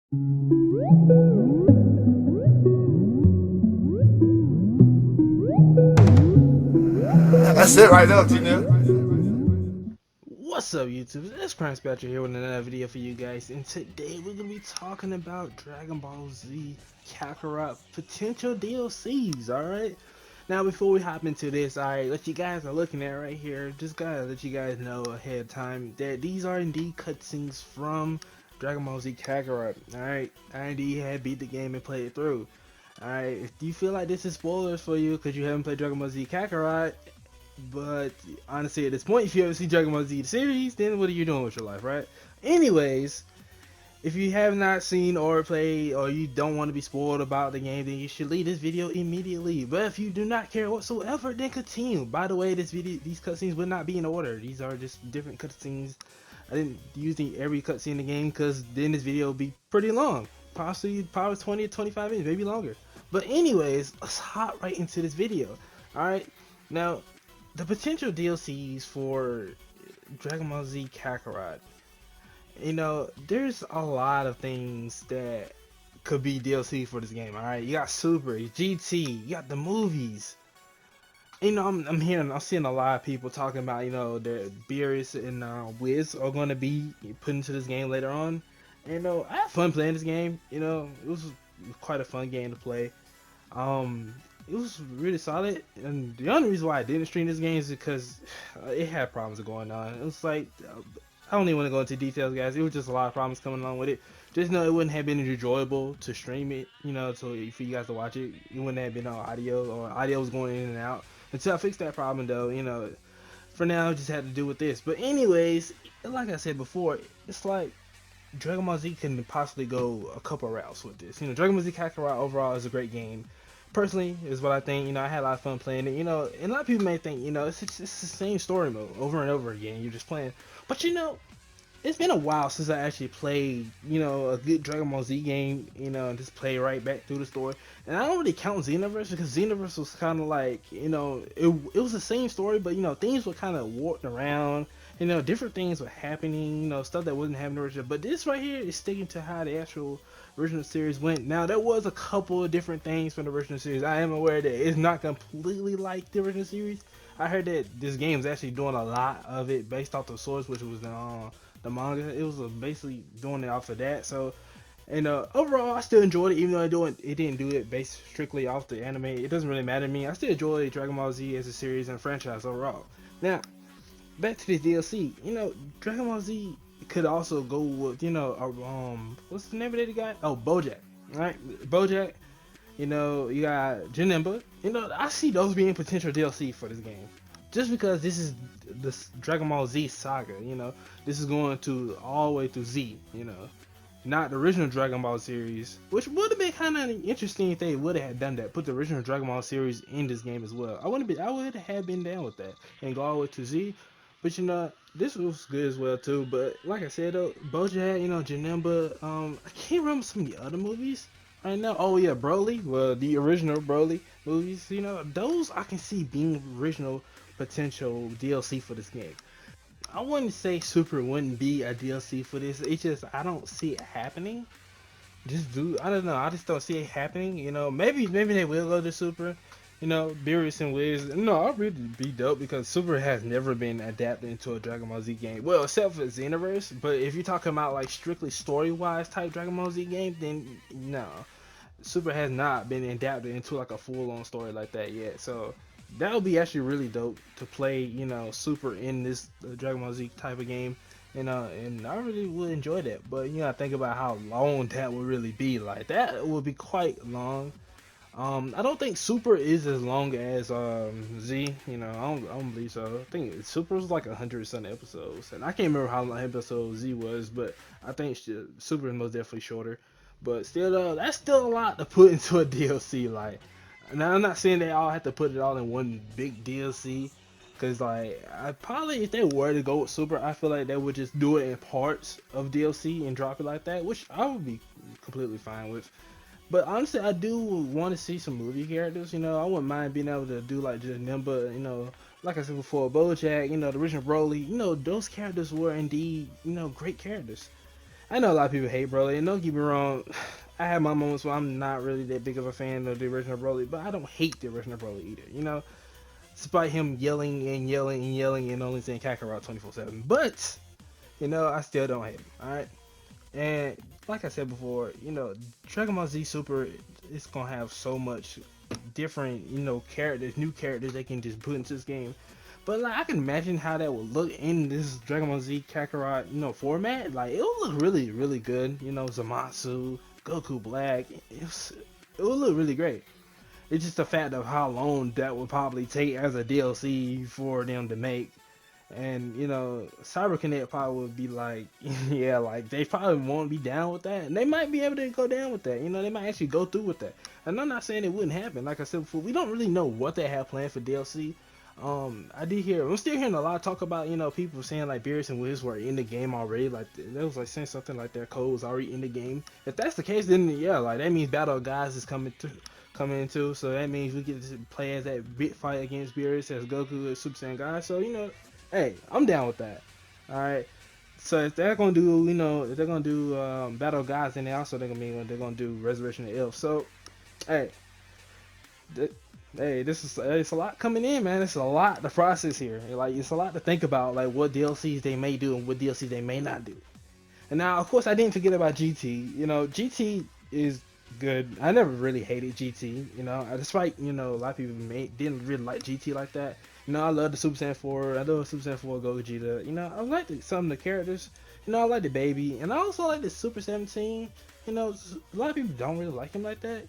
That's it right there, Janelle. What's up, YouTube? It's CrownSpectro here with another video for you guys, and today we're gonna be talking about Dragon Ball Z Kakarot potential DLCs. All right. Now, before we hop into this, what you guys are looking at right here, just gotta let you guys know ahead of time that these are indeed cutscenes from Dragon Ball Z Kakarot. All right, I indeed had beat the game and played it through. All right, if you feel like this is spoilers for you because you haven't played Dragon Ball Z Kakarot, but honestly, at this point, if you ever see Dragon Ball Z the series, then what are you doing with your life, right? Anyways, if you have not seen or played, or you don't want to be spoiled about the game, then you should leave this video immediately. But if you do not care whatsoever, then continue. By the way, these cutscenes will not be in order. These are just different cutscenes. I didn't use every cutscene in the game because then this video will be pretty long, possibly probably 20 to 25 minutes, maybe longer. But anyways, let's hop right into this video. All right, now the potential DLCs for Dragon Ball Z Kakarot. There's a lot of things that could be DLC for this game. All right, you got Super, GT, you got the movies. I'm seeing a lot of people talking about, that Beerus and Wiz are going to be put into this game later on. I had fun playing this game. It was quite a fun game to play. It was really solid, and the only reason why I didn't stream this game is because it had problems going on. It was like, I don't even want to go into details, guys. It was just a lot of problems coming along with it. Just know it wouldn't have been enjoyable to stream it, so for you guys to watch it. It wouldn't have been on audio, or audio was going in and out. Until I fixed that problem, though, for now, I just had to do with this. But anyways, like I said before, it's like Dragon Ball Z can possibly go a couple routes with this. Dragon Ball Z Kakarot overall is a great game. Personally, is what I think. I had a lot of fun playing it. And a lot of people may think, it's the same story mode over and over again. You're just playing. But it's been a while since I actually played, a good Dragon Ball Z game, and just play right back through the story. And I don't really count Xenoverse because Xenoverse was kind of like, it was the same story, but, things were kind of warped around. Different things were happening, stuff that wasn't happening originally. But this right here is sticking to how the actual original series went. Now, there was a couple of different things from the original series. I am aware that it's not completely like the original series. I heard that this game is actually doing a lot of it based off the source, which was the manga. It was basically doing it off of that. So, overall, I still enjoyed it, even though it didn't do it based strictly off the anime. It doesn't really matter to me. I still enjoy Dragon Ball Z as a series and franchise overall. Now, back to the DLC. Dragon Ball Z could also go with, what's the name of that guy? Oh, Bojack. Right, Bojack. You got Janemba. I see those being potential DLC for this game, just because this is the Dragon Ball Z saga. This is going to all the way through Z. Not the original Dragon Ball series, which would have been kind of interesting if they would have done that. Put the original Dragon Ball series in this game as well. I would have been down with that and go all the way to Z. But this was good as well too. But like I said though, Bojack, Janemba, I can't remember some of the other movies right now. Oh yeah, Broly, well the original Broly movies, those I can see being original potential DLC for this game. I wouldn't say Super wouldn't be a DLC for this. It's just I don't see it happening. I don't know. I just don't see it happening. Maybe they will go to Super. Beerus and Wiz. No, I'll really be dope because Super has never been adapted into a Dragon Ball Z game. Well, except for Xenoverse. But if you're talking about like strictly story-wise type Dragon Ball Z game, then no. Super has not been adapted into like a full-on story like that yet. So that would be actually really dope to play, Super in this Dragon Ball Z type of game. And I really would enjoy that. But I think about how long that would really be. Like that would be quite long. I don't think Super is as long as Z. I don't believe so. I think Super was like 100 something episodes, and I can't remember how long episode Z was, but I think Super is most definitely shorter. But still, that's still a lot to put into a DLC. Like, now I'm not saying they all have to put it all in one big DLC, cause like I probably if they were to go with Super, I feel like they would just do it in parts of DLC and drop it like that, which I would be completely fine with. But honestly, I do want to see some movie characters. I wouldn't mind being able to do like just Nimba. Like I said before, BoJack. The original Broly. Those characters were indeed great characters. I know a lot of people hate Broly, and don't get me wrong, I have my moments where I'm not really that big of a fan of the original Broly, but I don't hate the original Broly either. Despite him yelling and yelling and yelling and only saying Kakarot 24/7, but I still don't hate him. All right, and like I said before, Dragon Ball Z Super is gonna have so much different, characters, new characters they can just put into this game. But like I can imagine how that would look in this Dragon Ball Z Kakarot, format. Like it would look really, really good. Zamasu, Goku Black. It would look really great. It's just the fact of how long that would probably take as a DLC for them to make. And Cyber Connect probably would be like, yeah, like they probably won't be down with that, and they might be able to go down with that. They might actually go through with that. And I'm not saying it wouldn't happen. Like I said before, we don't really know what they have planned for DLC. I'm still hearing a lot of talk about, people saying like Beerus and Wiz were in the game already. Like they was like saying something like their code was already in the game. If that's the case, then yeah, like that means Battle of Gods is coming into. So that means we get to play as that big fight against Beerus as Goku as Super Saiyan God. So hey, I'm down with that. All right. So if they're gonna do, Battle of Gods, then they're gonna do Resurrection of Elf. So hey. Hey, it's a lot coming in, man. It's a lot to process here. Like it's a lot to think about, like what DLCs they may do and what DLCs they may not do. And now, of course, I didn't forget about GT. GT is good. I never really hated GT. Despite a lot of people didn't really like GT like that. I love the Super Saiyan 4. I love Super Saiyan 4 Gogeta. I like some of the characters. I like the baby, and I also like the Super 17. A lot of people don't really like him like that.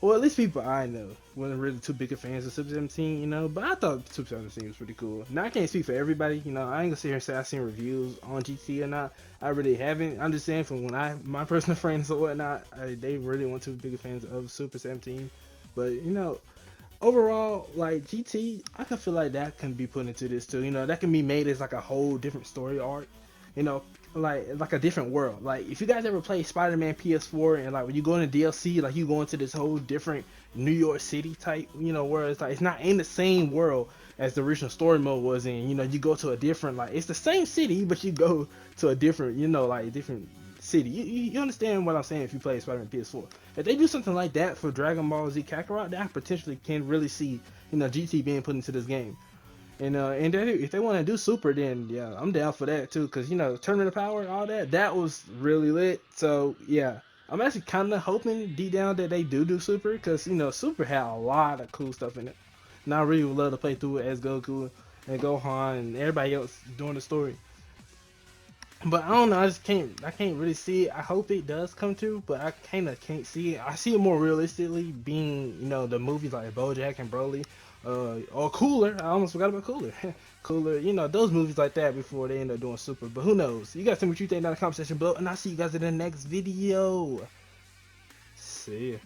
Well, at least people I know wasn't really too big of fans of Super 17, but I thought Super 17 was pretty cool. Now, I can't speak for everybody, I ain't gonna sit here and say I've seen reviews on GT or not. I really haven't. I'm just saying from my personal friends or whatnot, they really weren't too big of fans of Super 17. But, overall, like GT, I can feel like that can be put into this too. That can be made as like a whole different story arc. Like a different world. Like if you guys ever play Spider-Man PS4 and like when you go into DLC, like you go into this whole different New York City type, where it's like it's not in the same world as the original story mode was in. You go to a different, like it's the same city, but you go to a different, like different city. You understand what I'm saying if you play Spider-Man PS4. If they do something like that for Dragon Ball Z Kakarot, that potentially can really see, GT being put into this game. And if they want to do Super, then yeah, I'm down for that too. Cause Tournament of Power, all that was really lit. So yeah, I'm actually kind of hoping deep down that they do Super, cause Super had a lot of cool stuff in it. And I really would love to play through it as Goku and Gohan and everybody else doing the story. But I don't know, I can't really see it. I hope it does come true, but I kind of can't see it. I see it more realistically being, the movies like BoJack and Broly, or Cooler. I almost forgot about Cooler. Cooler, those movies like that before they end up doing Super. But who knows? You guys tell me what you think down in the comment section below, and I'll see you guys in the next video. See ya.